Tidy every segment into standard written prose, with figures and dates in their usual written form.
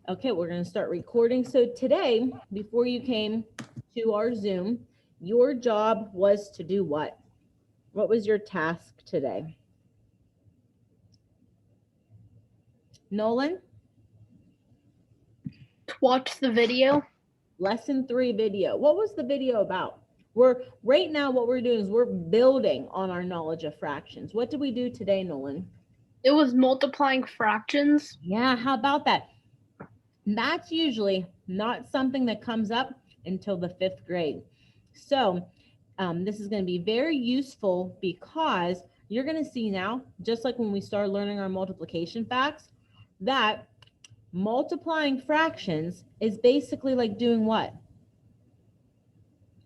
Okay, we're going to start recording. So today, before you came to our Zoom, your job was to do what? What was your task today? Nolan? To watch the video. Lesson 3 video. What was the video about? Right now what we're doing is we're building on our knowledge of fractions. What did we do today, Nolan? It was multiplying fractions. Yeah, how about that? That's usually not something that comes up until the 5th grade. So this is going to be very useful because you're going to see now, just like when we start learning our multiplication facts, that multiplying fractions is basically like doing what?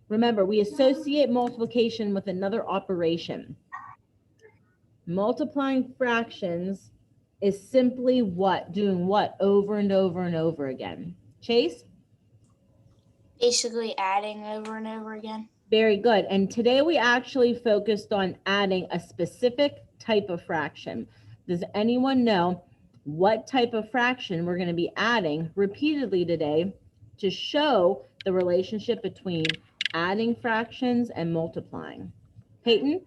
Remember, we associate multiplication with another operation. Multiplying fractions is simply what? Doing what over and over and over again. Chase? Basically adding over and over again. Very good. And today we actually focused on adding a specific type of fraction. Does anyone know what type of fraction we're going to be adding repeatedly today to show the relationship between adding fractions and multiplying? Peyton?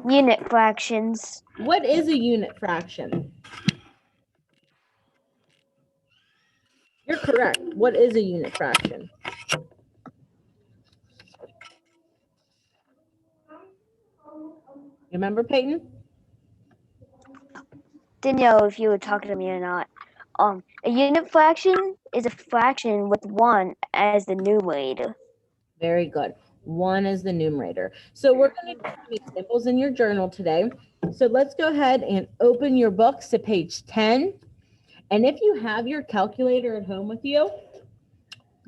Unit fractions. What is a unit fraction? You're correct. What is a unit fraction? You remember, Peyton? Didn't know if you were talking to me or not. A unit fraction is a fraction with 1 as the numerator. Very good. 1 is the numerator. So we're going to do some examples in your journal today. So let's go ahead and open your books to page 10. And if you have your calculator at home with you,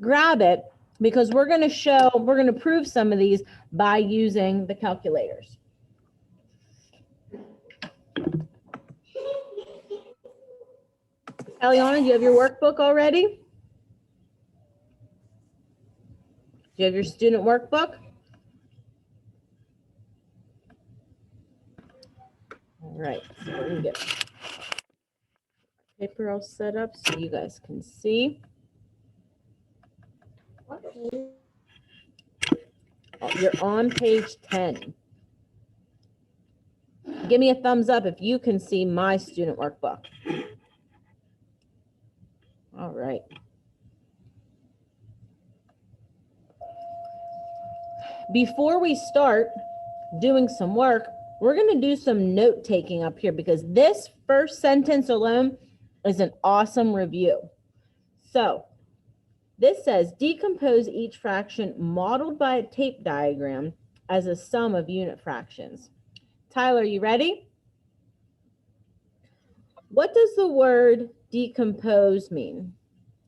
grab it because we're going to prove some of these by using the calculators. Eliana, do you have your workbook already? Do you have your student workbook? All right, so we're going to get paper all set up so you guys can see. Oh, you're on page 10. Give me a thumbs up if you can see my student workbook. All right. Before we start doing some work, we're going to do some note taking up here because this first sentence alone is an awesome review. So this says, decompose each fraction modeled by a tape diagram as a sum of unit fractions. Tyler, you ready? What does the word decompose mean?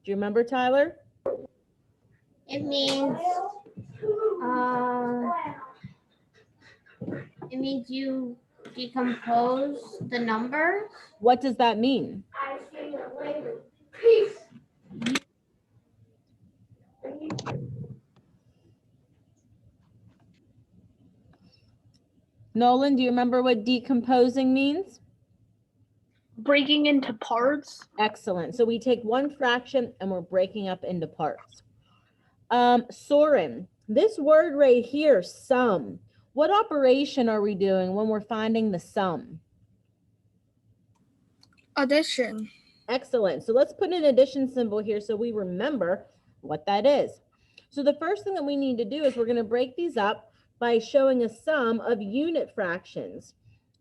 Do you remember, Tyler? It means you decompose the numbers. What does that mean? I see you later. Peace. Nolan, do you remember what decomposing means? Breaking into parts. Excellent. So we take one fraction and we're breaking up into parts. Soren, this word right here, sum. What operation are we doing when we're finding the sum? Addition. Excellent. So let's put an addition symbol here so we remember what that is. So the first thing that we need to do is we're going to break these up by showing a sum of unit fractions.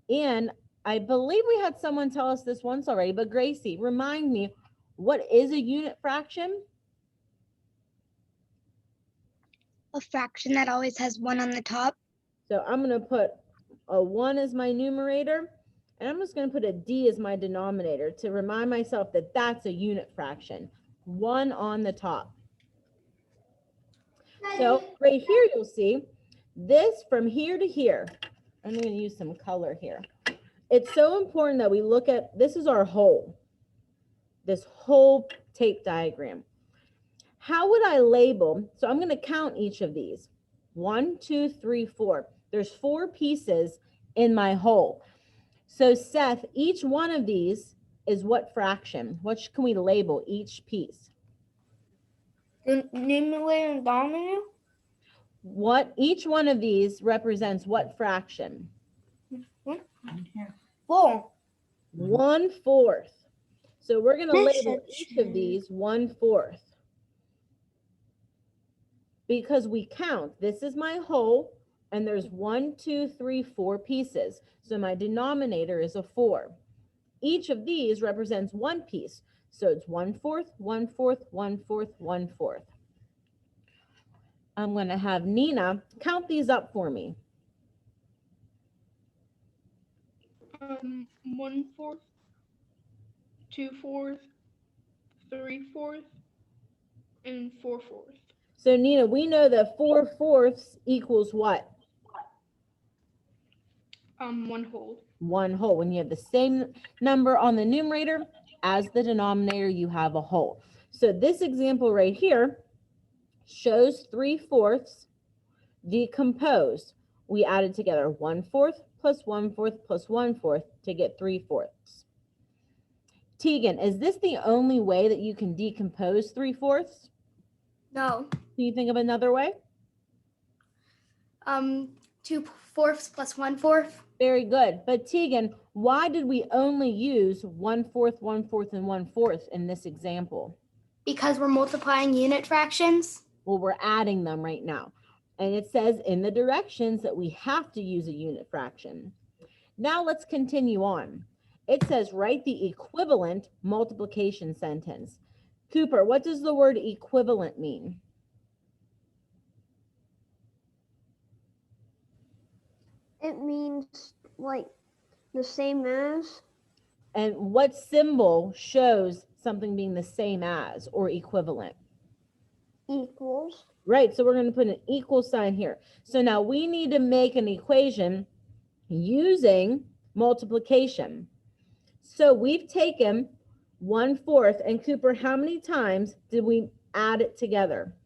And I believe we had someone tell us this once already, but Gracie, remind me, what is a unit fraction? A fraction that always has 1 on the top. So I'm going to put a 1 as my numerator, and I'm just going to put a D as my denominator to remind myself that that's a unit fraction. 1 on the top. So right here, you'll see this from here to here. I'm going to use some color here. It's so important that we look at, this is our whole, this whole tape diagram. How would I label? So I'm going to count each of these. 1, 2, 3, 4. There's 4 pieces in my whole. So Seth, each one of these is what fraction? What can we label each piece? The numerator and denominator? What each one of these represents what fraction? 4. 1/4. So we're going to label That's each of these 1/4. Because we count, this is my whole, and there's 1, 2, 3, 4 pieces. So my denominator is a 4. Each of these represents one piece. So it's 1/4, 1/4, 1/4, 1/4. I'm going to have Nina count these up for me. 1/4, 2/4, 3/4, and 4/4. So Nina, we know that 4/4 equals what? 1 whole. 1 whole. When you have the same number on the numerator as the denominator, you have a whole. So this example right here shows 3/4 decomposed. We added together 1/4 plus 1/4 plus 1/4 to get 3/4. Tegan, is this the only way that you can decompose 3/4? No. Can you think of another way? 2/4 plus 1/4. Very good. But Tegan, why did we only use 1/4, 1/4, and 1/4 in this example? Because we're multiplying unit fractions. Well, we're adding them right now. And it says in the directions that we have to use a unit fraction. Now let's continue on. It says write the equivalent multiplication sentence. Cooper, what does the word equivalent mean? It means like the same as. And what symbol shows something being the same as or equivalent? Equals. Right, so we're going to put an equal sign here. So now we need to make an equation using multiplication. So we've taken 1/4, and Cooper, how many times did we add it together?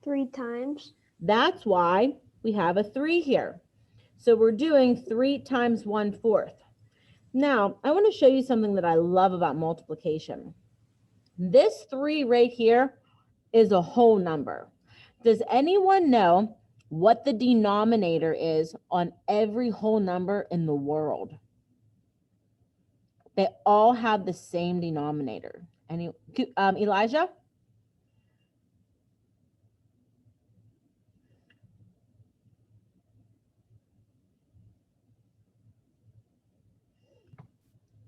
3 times. That's why we have a 3 here. So we're doing 3 times 1/4. Now, I want to show you something that I love about multiplication. This 3 right here is a whole number. Does anyone know what the denominator is on every whole number in the world? They all have the same denominator. Elijah?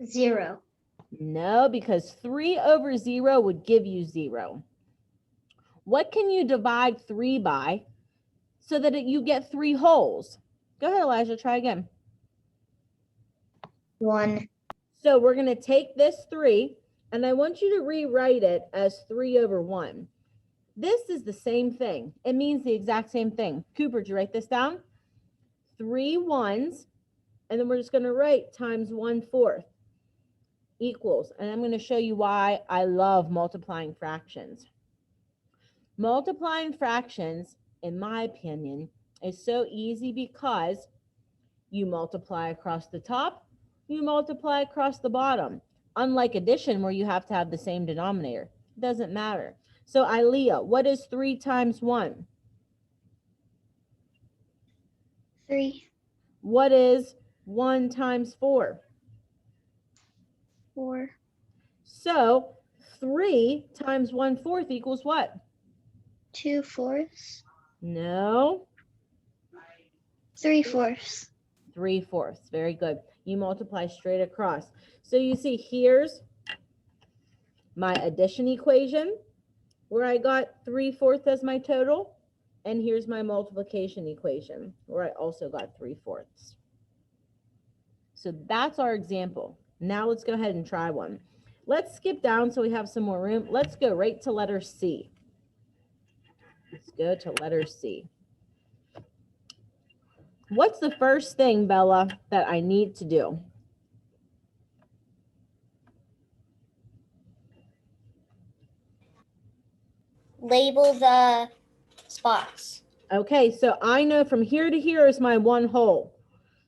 Zero. No, because 3/0 would give you 0. What can you divide 3 by so that you get 3 wholes? Go ahead, Elijah, try again. 1. So we're going to take this 3, and I want you to rewrite it as 3/1. This is the same thing. It means the exact same thing. Cooper, did you write this down? 3 ones, and then we're just going to write times 1/4 equals. And I'm going to show you why I love multiplying fractions. Multiplying fractions, in my opinion, is so easy because you multiply across the top, you multiply across the bottom. Unlike addition, where you have to have the same denominator. It doesn't matter. So, Ilea, what is 3 times 1? 3. What is 1 times 4? 4. So, 3 times 1/4 equals what? 2/4. No. 3/4. 3/4. Very good. You multiply straight across. So you see, here's my addition equation where I got 3/4 as my total. And here's my multiplication equation where I also got 3/4. So that's our example. Now let's go ahead and try one. Let's skip down so we have some more room. Let's go right to letter C. Let's go to letter C. What's the first thing, Bella, that I need to do? Label the spots. Okay, so I know from here to here is my 1 whole.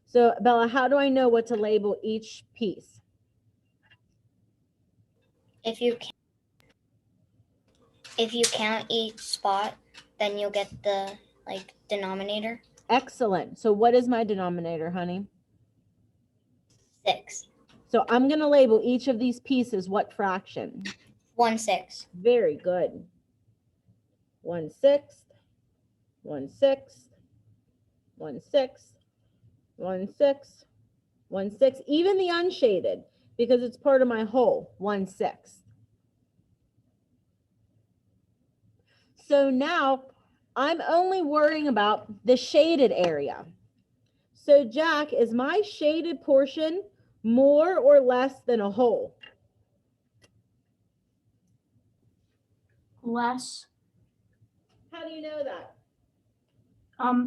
So Bella, how do I know what to label each piece? If you count each spot, then you'll get the denominator. Excellent. So what is my denominator, honey? 6. So I'm going to label each of these pieces what fraction? 1/6. Very good. 1/6, 1/6, 1/6, 1/6, 1/6, even the unshaded, because it's part of my whole, 1/6. So now I'm only worrying about the shaded area. So Jack, is my shaded portion more or less than a whole? Less, How do you know that?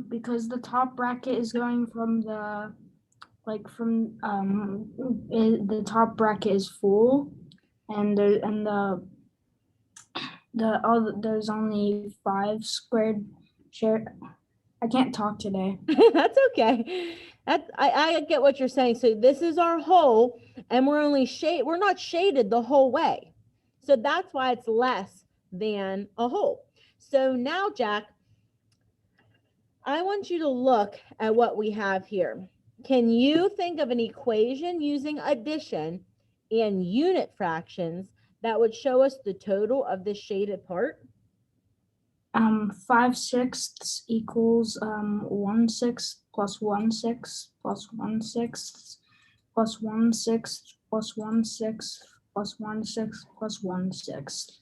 because the top bracket is going from the top bracket is full, and there's only 5 squared share. I can't talk today. That's okay. I get what you're saying. So this is our whole, and we're not shaded the whole way. So that's why it's less than a whole. So now, Jack, I want you to look at what we have here. Can you think of an equation using addition and unit fractions that would show us the total of this shaded part? 5/6 equals 1/6 plus 1/6 plus 1/6 plus 1/6 plus 1/6 plus 1/6 plus 1/6.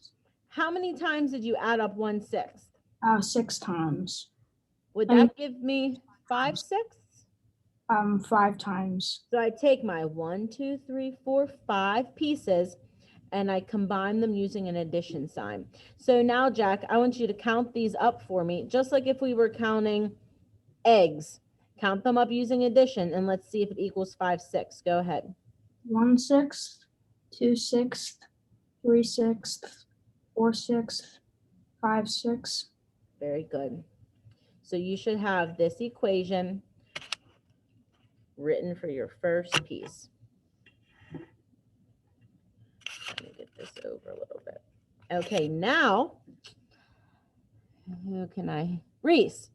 How many times did you add up 1/6? 6 times. Would I mean, that give me 5/6? 5 times. So I take my 1, 2, 3, 4, 5 pieces and I combine them using an addition sign. So now, Jack, I want you to count these up for me, just like if we were counting eggs. Count them up using addition, and let's see if it equals 5/6. Go ahead. 1/6, 2/6, 3/6, 4/6, 5/6. Very good. So you should have this equation written for your first piece. Let me get this over a little bit. Okay, now, who can Reese,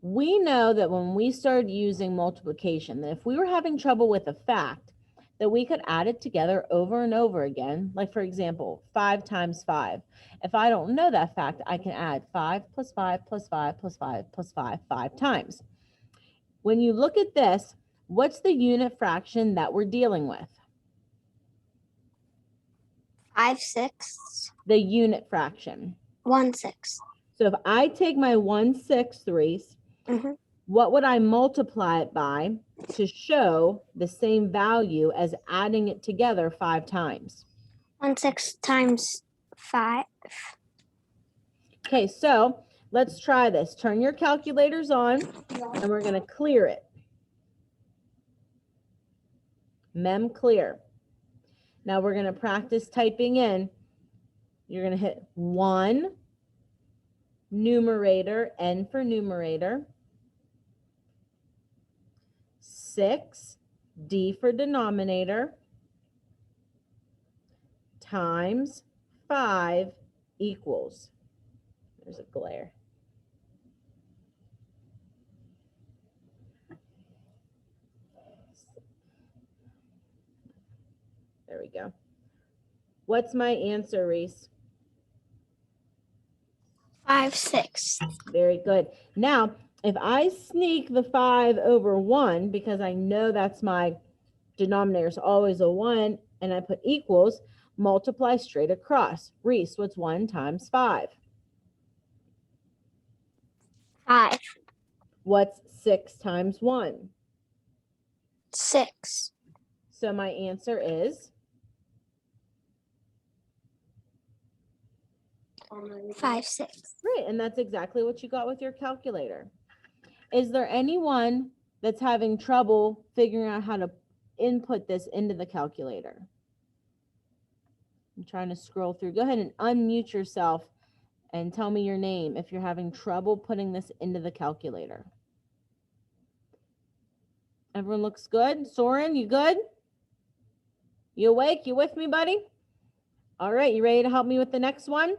we know that when we started using multiplication, that if we were having trouble with a fact, that we could add it together over and over again. Like, for example, 5 times 5. If I don't know that fact, I can add 5 plus 5 plus 5 plus 5 plus 5 5 times. When you look at this, what's the unit fraction that we're dealing with? 5/6. The unit fraction. 1/6. So if I take my 1/6, Reese, what would I multiply it by to show the same value as adding it together 5 times? 1/6 times 5. Okay, so let's try this. Turn your calculators on and we're going to clear it. Mem clear. Now we're going to practice typing in. You're going to hit 1, numerator, N for numerator, 6, D for denominator, times 5 equals. There's a glare. There we go. What's my answer, Reese? 5/6. Very good. Now, if I sneak the 5 over 1, because I know that's my denominator is always a 1, and I put equals, multiply straight across. Reese, what's 1 times 5? 5. What's 6 times 1? 6. So my answer is 5/6. right, and that's exactly what you got with your calculator. Is there anyone that's having trouble figuring out how to input this into the calculator? I'm trying to scroll through. Go ahead and unmute yourself and tell me your name if you're having trouble putting this into the calculator. Everyone looks good. Soren, you good? You awake? You with me, buddy? All right, you ready to help me with the next one?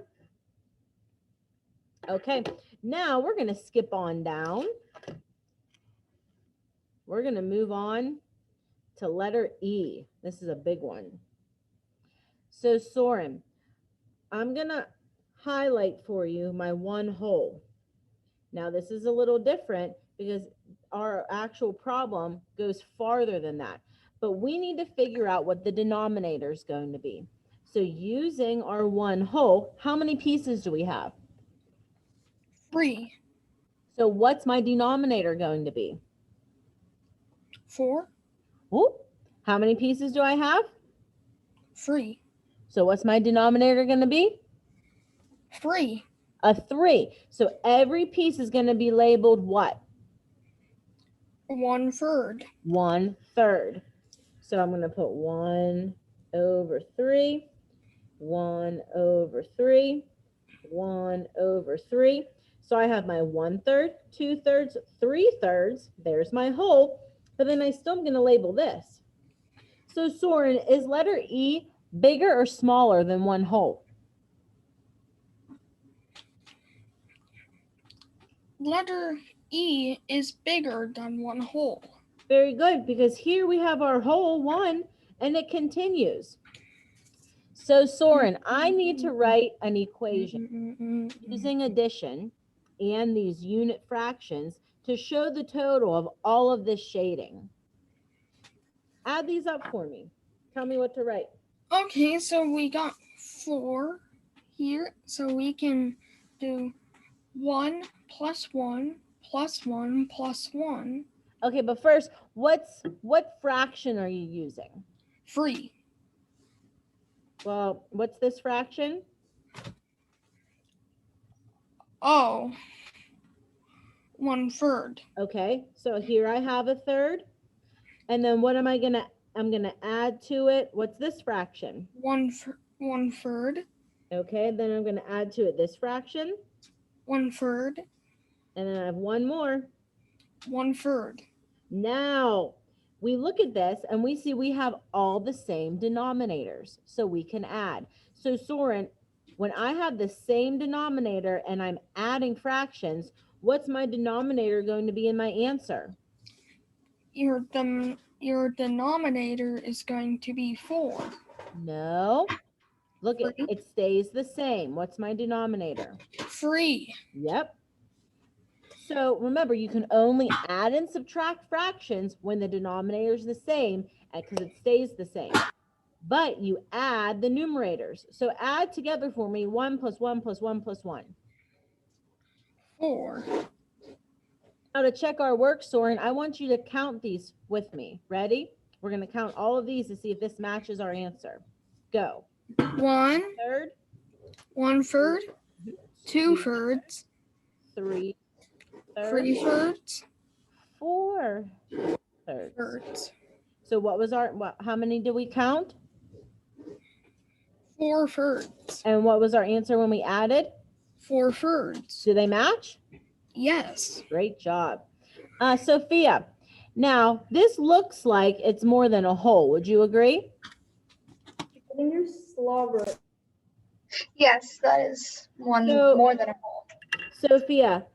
Okay, now we're going to skip on down. We're going to move on to letter E. This is a big one. So Soren, I'm going to highlight for you my 1 whole. Now this is a little different because our actual problem goes farther than that. But we need to figure out what the denominator is going to be. So using our 1 whole, how many pieces do we have? 3, So what's my denominator going to be? 4, Whoop. How many pieces do I have? 3, So what's my denominator going to be? 3, A 3. So every piece is going to be labeled what? 1/3. 1/3. So I'm going to put 1 over 3, 1 over 3, 1 over 3. So I have my 1/3, 2/3, 3/3. There's my whole. But then I still am going to label this. So Soren, is letter E bigger or smaller than 1 whole? Letter E is bigger than 1 whole. Very good, because here we have our whole 1 and it continues. So Soren, I need to write an equation using addition and these unit fractions to show the total of all of this shading. Add these up for me. Tell me what to write. Okay, so we got 4 here, so we can do 1 plus 1 plus 1 plus 1. Okay, but first, what fraction are you using? 3. Well, what's this fraction? Oh, 1/3. Okay, so here I have a 1/3. And then what am I gonna, I'm gonna add to it. What's this fraction? 1/3. Okay, then I'm gonna add to it this fraction. 1/3. And then I have one more. 1/3. Now we look at this and we see we have all the same denominators, so we can add. So Soren, when I have the same denominator and I'm adding fractions, what's my denominator going to be in my answer? Your denominator is going to be 4. No. Look, it stays the same. What's my denominator? 3. Yep. So remember, you can only add and subtract fractions when the denominator is the same because it stays the same. But you add the numerators. So add together for me 1 plus 1 plus 1 plus 1. 4. Now to check our work, Soren, I want you to count these with me. Ready? We're going to count all of these to see if this matches our answer. Go. 1, 1/3, 1/3, 2/3, 3/3, 3/3, 4/3. thirds. So what was our, how many did we count? 4/3. And what was our answer when we added? 4/3. Do they match? Yes. Great job. Sophia, now this looks like it's more than a whole. Would you agree? Yes, that is one So- more than a whole. Sophia,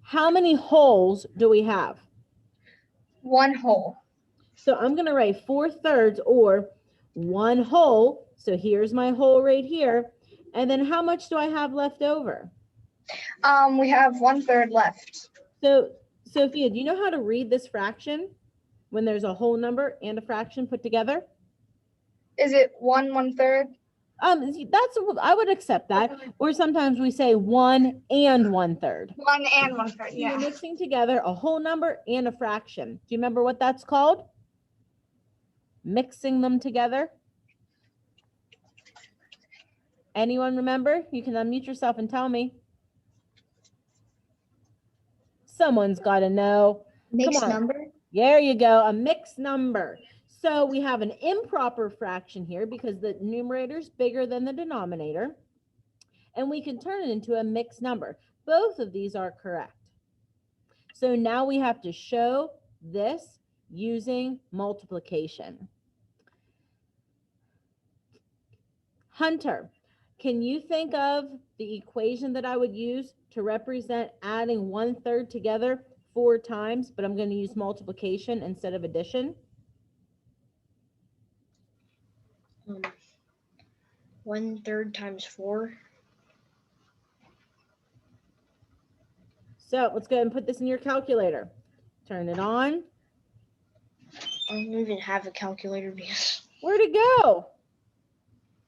how many wholes do we have? 1 whole. So I'm going to write 4/3 or 1 whole. So here's my whole right here. And then how much do I have left over? We have 1/3 left. So Sophia, do you know how to read this fraction when there's a whole number and a fraction put together? Is it 1/3? That's, I would accept that. Or sometimes we say 1 and 1/3. 1 and 1/3, So you're yeah. mixing together a whole number and a fraction. Do you remember what that's called? Mixing them together. Anyone remember? You can unmute yourself and tell me. Someone's got to know. Mixed on. number? There you go, a mixed number. So we have an improper fraction here because the numerator is bigger than the denominator. And we can turn it into a mixed number. Both of these are correct. So now we have to show this using multiplication. Hunter, can you think of the equation that I would use to represent adding 1/3 together 4 times, but I'm going to use multiplication instead of addition? 1/3 times 4. So let's go ahead and put this in your calculator. Turn it on. I don't even have a calculator because Where'd it go?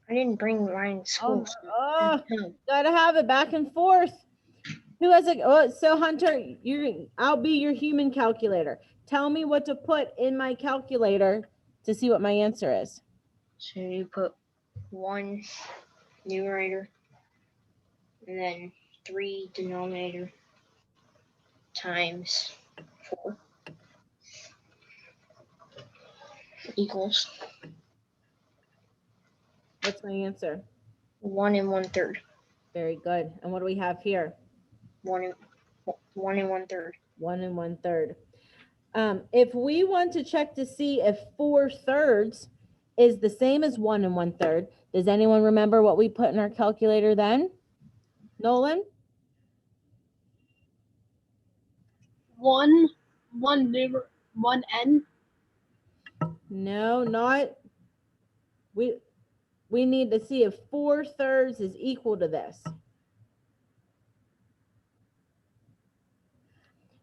I didn't bring mine to school. Oh, gotta have it back and forth. Who has a, oh, so Hunter, I'll be your human calculator. Tell me what to put in my calculator to see what my answer is. So you put 1 numerator and then 3 denominator times 4 equals What's my answer? 1 1/3. Very good. And what do we have here? 1 1/3. 1 1/3. If we want to check to see if 4/3 is the same as 1 1/3, does anyone remember what we put in our calculator then? Nolan? 1 n. No, not. We need to see if 4/3 is equal to this.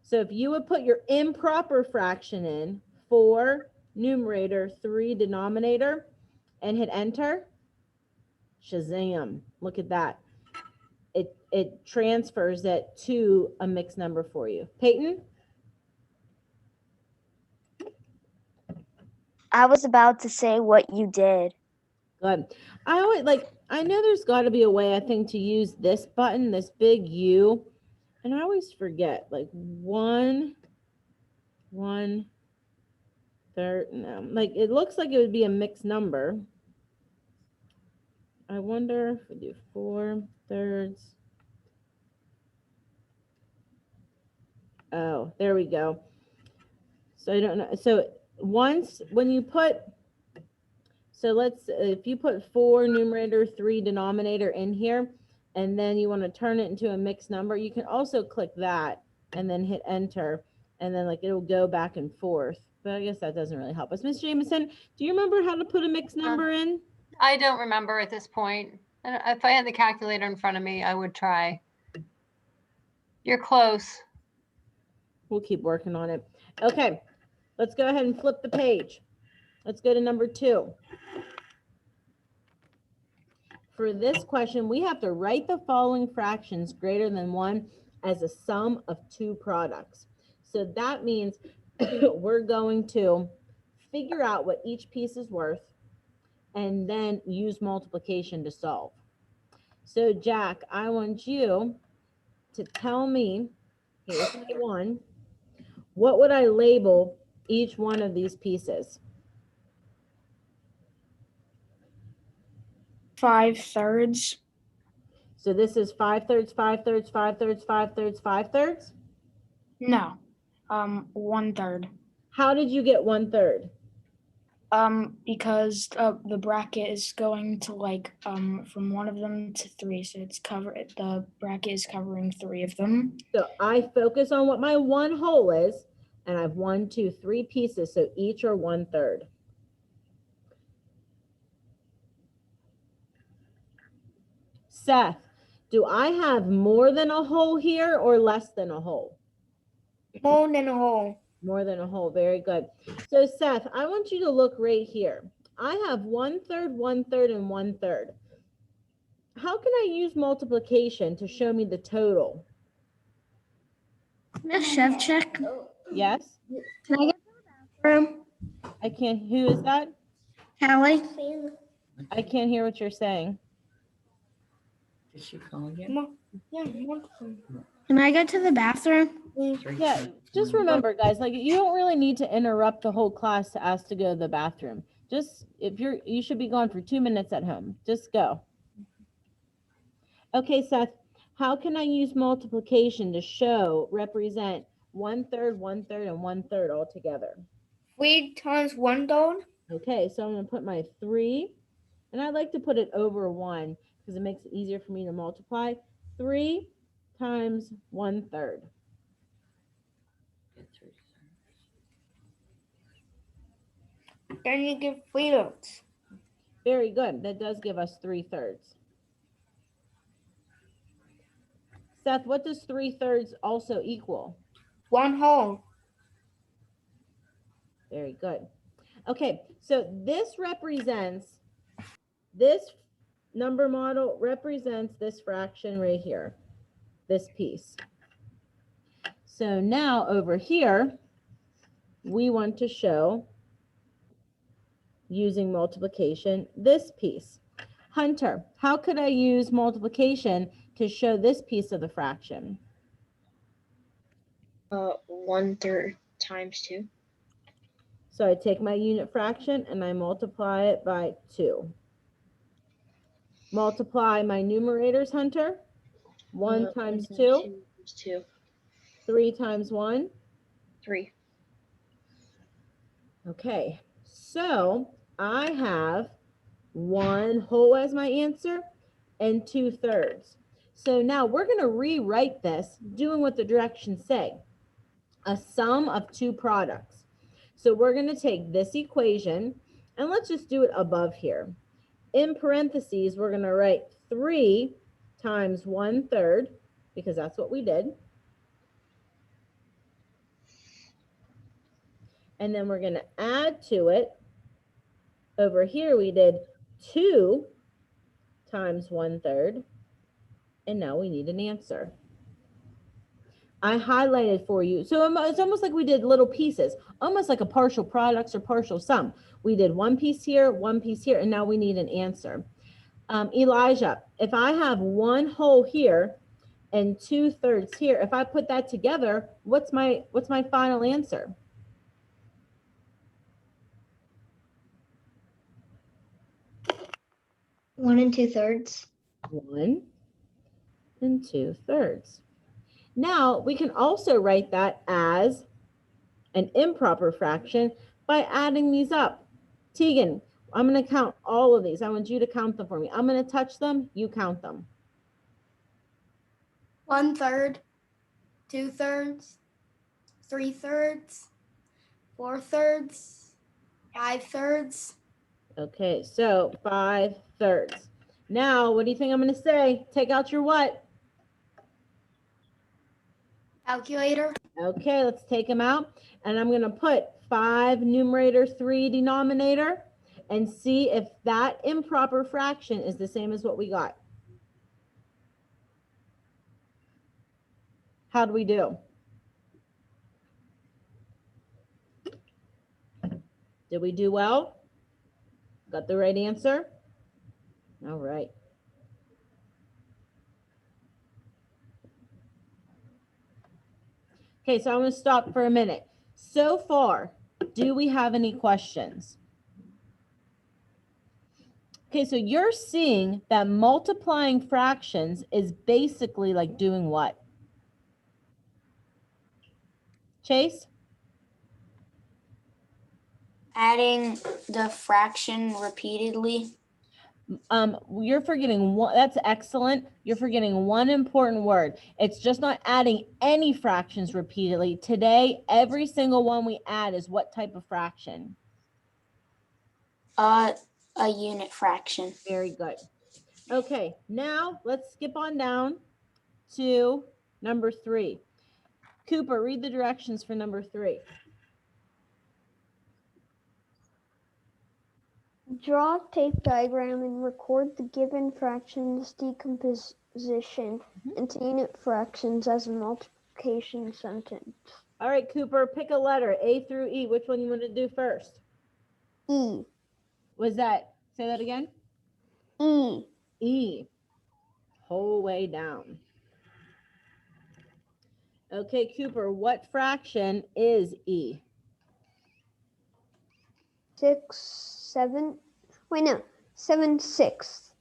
So if you would put your improper fraction in, 4 numerator, 3 denominator, and hit enter, shazam, look at that. It transfers it to a mixed number for you. Peyton? I was about to say what you did. Good. I know there's got to be a way, I think, to use this button, this big U, and I always forget, like 1/3, no, like it looks like it would be a mixed number. I wonder if we do 4/3. Oh, there we go. So I don't know. So once when you put, so let's, if you put 4 numerator, 3 denominator in here, and then you want to turn it into a mixed number, you can also click that and then hit enter, and then like it'll go back and forth. But I guess that doesn't really help us. Ms. Jameson, do you remember how to put a mixed number in? I don't remember at this point. And if I had the calculator in front of me, I would try. You're close. We'll keep working on it. Okay, let's go ahead and flip the page. Let's go to number 2. For this question, we have to write the following fractions greater than 1 as a sum of 2 products. So that means we're going to figure out what each piece is worth and then use multiplication to solve. So Jack, I want you to tell me, here's my 1, what would I label each one of these pieces? 5/3. So this is 5/3, 5/3, 5/3, 5/3, 5/3? No. 1/3. How did you get 1/3? Because the bracket is going to from one of them to 3, so the bracket is covering 3 of them. So I focus on what my 1 whole is, and I have 1, 2, 3 pieces, so each are 1/3. Seth, do I have more than a whole here or less than a whole? More than a whole. More than a whole, very good. So Seth, I want you to look right here. I have 1/3, 1/3, and 1/3. How can I use multiplication to show me the total? Miss Shevchik, Yes? can I get to the bathroom? I can't, who is that? Callie? I can't hear what you're saying. Is she calling you? Come on. Yeah, can I go to the bathroom? Yeah, just remember, guys, like you don't really need to interrupt the whole class to ask to go to the bathroom. Just if you should be gone for 2 minutes at home. Just go. Okay, Seth, how can I use multiplication to represent 1/3, 1/3, and 1/3 all together? 3 times 1/3. Okay, so I'm gonna put my 3 and I like to put it over 1 because it makes it easier for me to multiply. 3 times 1/3. Then you give 3/3. Very good. That does give us 3/3. Seth, what does 3/3 also equal? 1 whole. Very good. Okay, so this number model represents this fraction right here, this piece. So now over here, we want to show, using multiplication, this piece. Hunter, how could I use multiplication to show this piece of the fraction? 1/3 times 2. So I take my unit fraction and I multiply it by 2. Multiply my numerators, Hunter. 1 times 2. 2. 3 times 1. 3. Okay, so I have 1 whole as my answer and 2/3. So now we're going to rewrite this doing what the directions say, a sum of 2 products. So we're going to take this equation and let's just do it above here. In parentheses, we're going to write 3 times 1/3 because that's what we did. And then we're going to add to it. Over here, we did 2 times 1/3. And now we need an answer. I highlighted for you. So it's almost like we did little pieces, almost like a partial products or partial sum. We did one piece here, and now we need an answer. Elijah, if I have 1 whole here and 2/3 here, if I put that together, what's my final answer? One and 2/3. 1 and 2/3. Now we can also write that as an improper fraction by adding these up. Tegan, I'm going to count all of these. I want you to count them for me. I'm going to touch them. You count them. 1/3, 2/3, 3/3, 4/3, 5/3. Okay, so 5/3. Now, what do you think I'm going to say? Take out your what? Calculator. Okay, let's take them out. And I'm going to put 5 numerator, 3 denominator, and see if that improper fraction is the same as what we got. How do we do? Did we do well? Got the right answer? All right. Okay, so I'm going to stop for a minute. So far, do we have any questions? Okay, so you're seeing that multiplying fractions is basically like doing what? Chase? Adding the fraction repeatedly. You're forgetting one. That's excellent. You're forgetting one important word. It's just not adding any fractions repeatedly. Today, every single one we add is what type of fraction? A unit fraction. Very good. Okay, now let's skip on down to number 3. Cooper, read the directions for number 3. Draw a tape diagram and record the given fractions decomposition into unit fractions as a multiplication sentence. All right, Cooper, pick a letter, A through E. Which one you want to do first? E. Was that, say that again? E. E. Whole way down. Okay, Cooper, what fraction is E? 7/6.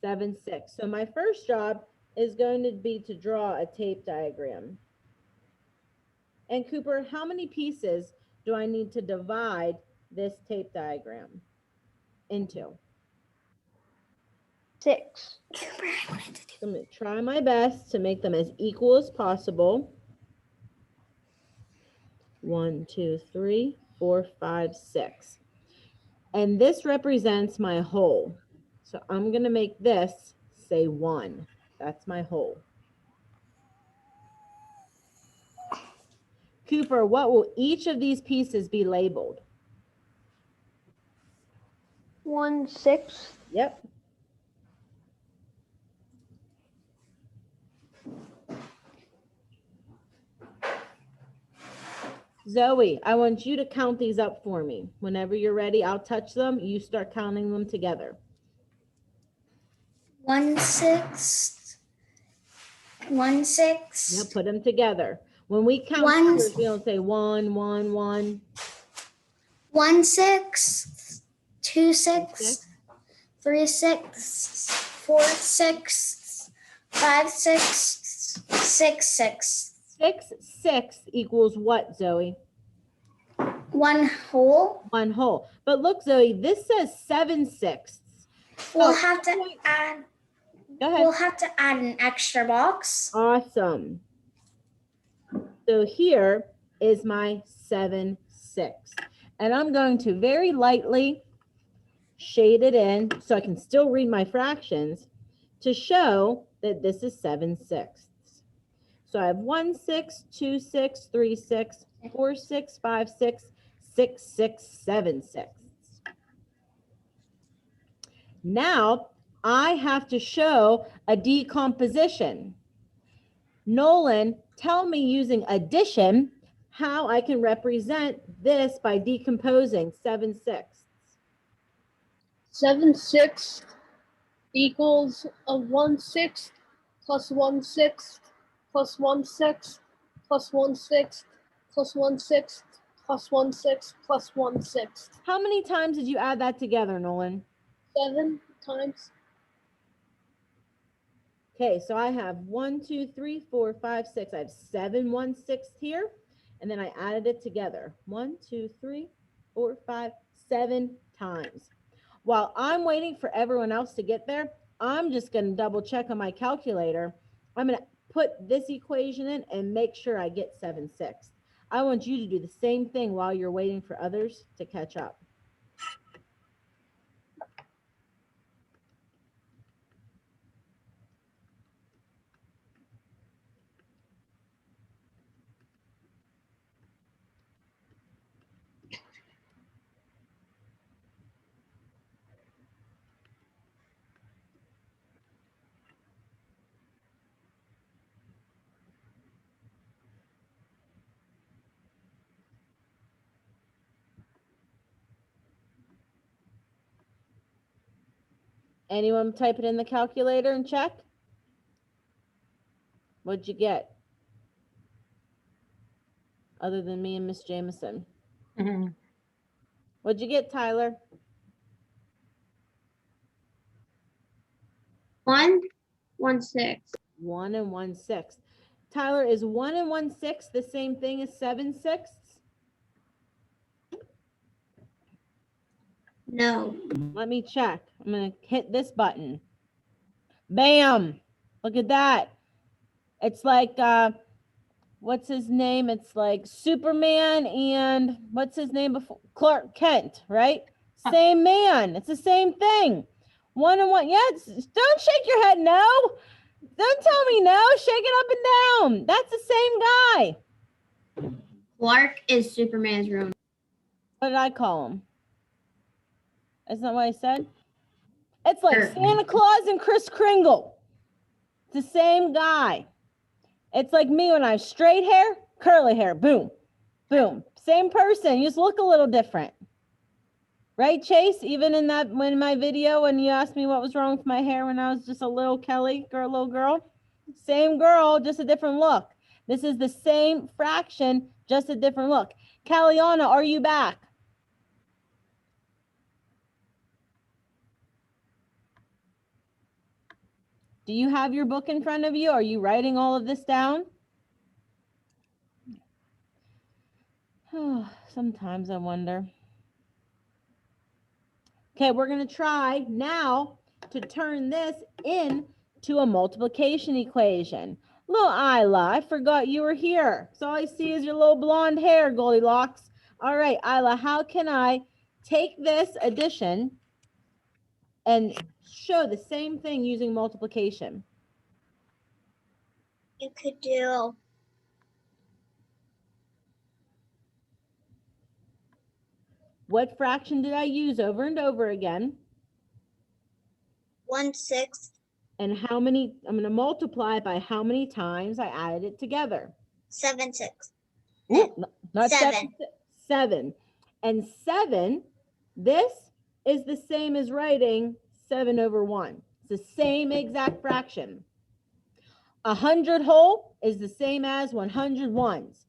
7/6. So my first job is going to be to draw a tape diagram. And Cooper, how many pieces do I need to divide this tape diagram into? 6. I'm going to try my best to make them as equal as possible. 1, 2, 3, 4, 5, 6. And this represents my whole. So I'm going to make this say 1. That's my whole. Cooper, what will each of these pieces be labeled? 1/6. Yep. Zoe, I want you to count these up for me. Whenever you're ready, I'll touch them. You start counting them together. 1/6. 1/6. Now put them together. When we count numbers, we don't say 1, 1, 1. 1/6. 2/6. 3/6. 4/6. 5/6. 6/6. 6, 6 equals what, Zoe? 1 whole. 1 whole. But look, Zoe, this says 7/6. We'll have to add. Go ahead. We'll have to add an extra box. Awesome. So here is my 7/6. And I'm going to very lightly shade it in so I can still read my fractions to show that this is 7/6. So I have 1/6, 2/6, 3/6, 4/6, 5/6, 6/6, 7/6. Now I have to show a decomposition. Nolan, tell me using addition how I can represent this by decomposing 7/6. 7/6 equals a 1/6 plus 1/6 plus 1/6 plus 1/6 plus 1/6 plus 1/6 plus 1/6. How many times did you add that together, Nolan? 7 times. Okay, so I have 1, 2, 3, 4, 5, 6. I have 7 1/6 here, and then I added it together. 1, 2, 3, 4, 5, 7 times. While I'm waiting for everyone else to get there, I'm just going to double check on my calculator. I'm going to put this equation in and make sure I get 7/6. I want you to do the same thing while you're waiting for others to catch up. Anyone type it in the calculator and check? What'd you get? Other than me and Miss Jameson. What'd you get, Tyler? 1 1/6. 1 and 1/6. Tyler, is 1 and 1/6 the same thing as 7/6? No. Let me check. I'm going to hit this button. Bam. Look at that. It's like, what's his name? It's like Superman and what's his name before? Clark Kent, right? Same man. It's the same thing. 1 and 1. Yeah, don't shake your head no. Don't tell me no. Shake it up and down. That's the same guy. Clark is Superman's real name. What did I call him? That's not what I said. It's like Santa Claus and Kris Kringle. It's the same guy. It's like me when I have straight hair, curly hair. Boom, boom. Same person. You just look a little different. Right, Chase? Even in that when my video when you asked me what was wrong with my hair when I was just a little little girl. Same girl, just a different look. This is the same fraction, just a different look. Caliana, are you back? Do you have your book in front of you? Are you writing all of this down? Sometimes I wonder. Okay, we're going to try now to turn this into a multiplication equation. Little Isla, I forgot you were here. So all I see is your little blonde hair, Goldilocks. All right, Isla, how can I take this addition and show the same thing using multiplication? You could do What fraction did I use over and over again? 1/6. And how many, I'm going to multiply by how many times I added it together. 7/6. Ooh, not 7. 7. And 7, this is the same as writing 7 over 1. It's the same exact fraction. 100 whole is the same as 100 ones.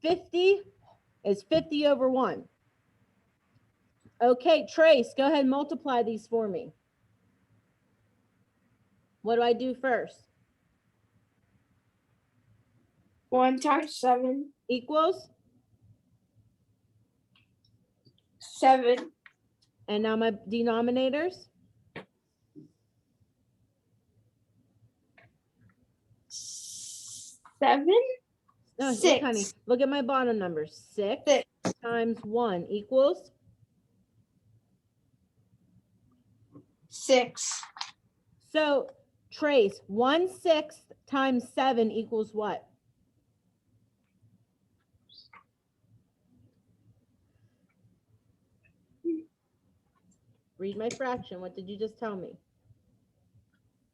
50 is 50 over 1. Okay, Trace, go ahead and multiply these for me. What do I do first? 1 times 7 Equals? 7. And now my denominators? 7. No, Six. look, honey, look at my bottom number. 6 times 1 equals? 6. So, Trace, 1/6 times 7 equals what? Read my fraction. What did you just tell me?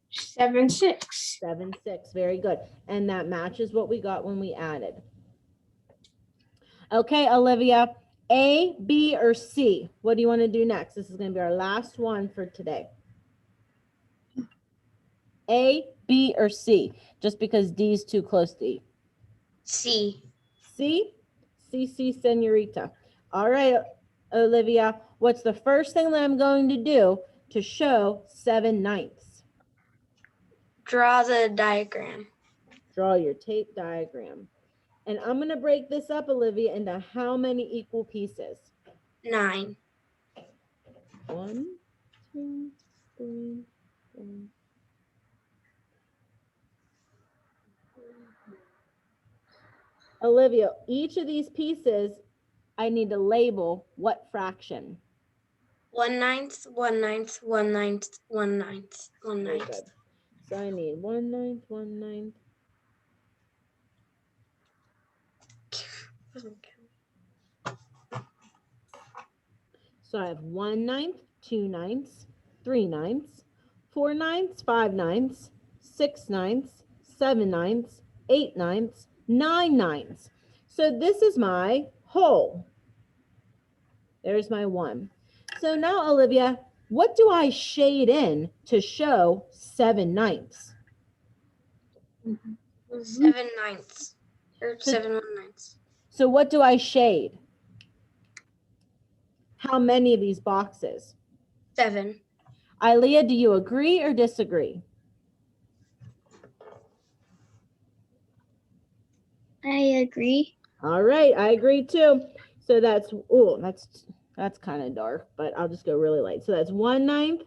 7, 6. 7, 6. Very good. And that matches what we got when we added. Okay, Olivia, A, B, or C? What do you want to do next? This is going to be our last one for today. A, B, or C? Just because D is too close to E. C. C? C, senorita. All right, Olivia, what's the first thing that I'm going to do to show 7/9? Draw the diagram. Draw your tape diagram. And I'm going to break this up, Olivia, into how many equal pieces? 9. 1, 2, 3, 4. Olivia, each of these pieces, I need to label what fraction. 1/9, 1/9, 1/9, 1/9, Very 1/9. good. So I need 1/9, 1/9. So I have 1/9, 2/9, 3/9, 4/9, 5/9, 6/9, 7/9, 8/9, 9/9. So this is my whole. There's my 1. So now, Olivia, what do I shade in to show 7/9? 7/9. Or 7/9. So what do I shade? How many of these boxes? 7. Ilea, do you agree or disagree? I agree. All right, I agree too. So that's, oh, that's kind of dark, but I'll just go really light. So that's 1/9,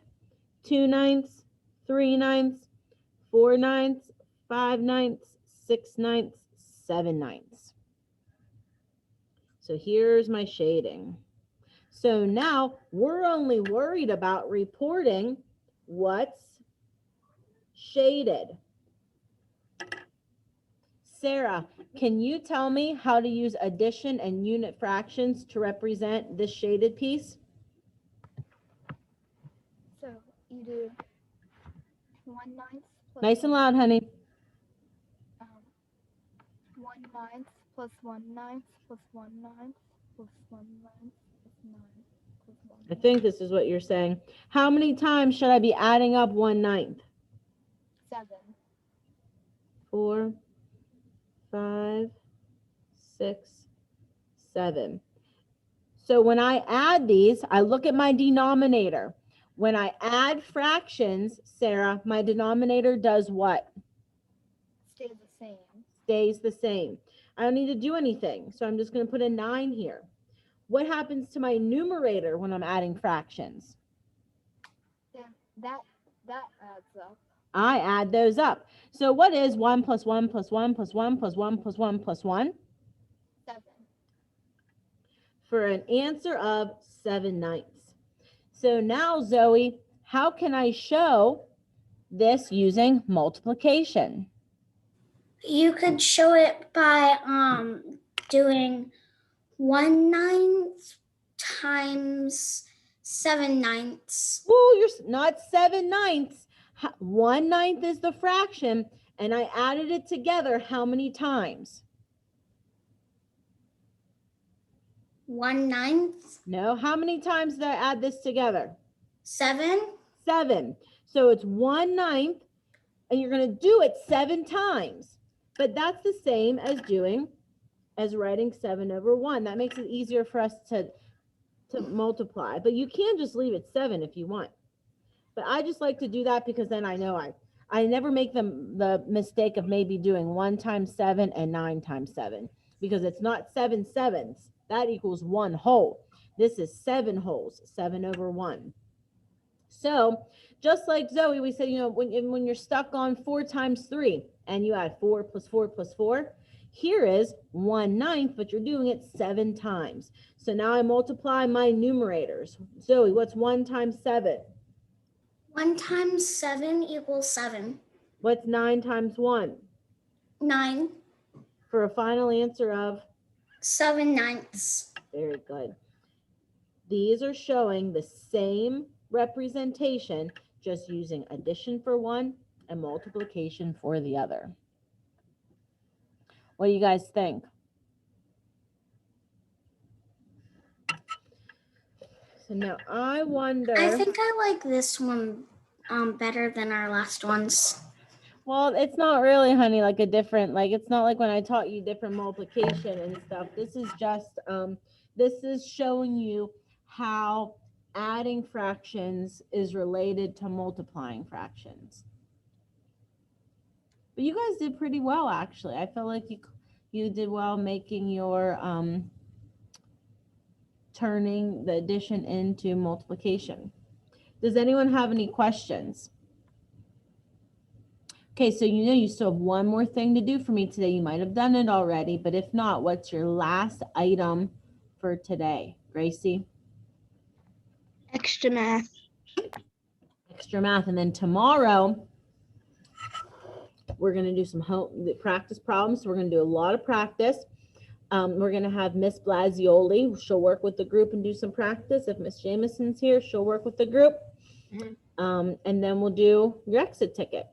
2/9, 3/9, 4/9, 5/9, 6/9, 7/9. So here's my shading. So now we're only worried about reporting what's shaded. Sarah, can you tell me how to use addition and unit fractions to represent this shaded piece? So you do 1/9 plus Nice and loud, honey. 1/9 plus 1/9 plus 1/9 plus 1/9 plus 9 plus 1/9. I think this is what you're saying. How many times should I be adding up 1/9? 7. 4, 5, 6, 7. So when I add these, I look at my denominator. When I add fractions, Sarah, my denominator does what? Stays the same. Stays the same. I don't need to do anything. So I'm just going to put a 9 here. What happens to my numerator when I'm adding fractions? Yeah. That adds up. I add those up. So what is 1 plus 1 plus 1 plus 1 plus 1 plus 1 plus 1? 7. For an answer of 7/9. So now, Zoe, how can I show this using multiplication? You could show it by doing 1/9 times 7/9. Oh, you're not 7/9. 1/9 is the fraction, and I added it together how many times? 1/9. No, how many times did I add this together? 7. 7. So it's 1/9, and you're going to do it 7 times. But that's the same as writing 7/1. That makes it easier for us to multiply. But you can just leave it 7 if you want. But I just like to do that because then I know I never make the mistake of maybe doing 1 times 7 and 9 times 7, because it's not 7 sevens. That equals 1 whole. This is 7 wholes, 7/1. So just like Zoe, we said, you know, when you're stuck on 4 times 3 and you add 4 plus 4 plus 4, here is 1/9, but you're doing it 7 times. So now I multiply my numerators. Zoe, what's 1 times 7? 1 times 7 equals 7. What's 9 times 1? 9. For a final answer of? 7/9. Very good. These are showing the same representation, just using addition for one and multiplication for the other. What do you guys think? So now I wonder. I think I like this one better than our last ones. Well, it's not really, honey, like a different, like it's not like when I taught you different multiplication and stuff. This is just, this is showing you how adding fractions is related to multiplying fractions. But you guys did pretty well, actually. I feel like you did well making your, turning the addition into multiplication. Does anyone have any questions? Okay, so you know you still have one more thing to do for me today. You might have done it already, but if not, what's your last item for today, Gracie? Extra math. Extra math. And then tomorrow, we're going to do some practice problems. So we're going to do a lot of practice. We're going to have Miss Blasioli. She'll work with the group and do some practice. If Miss Jameson's here, she'll work with the group. And then we'll do your exit ticket.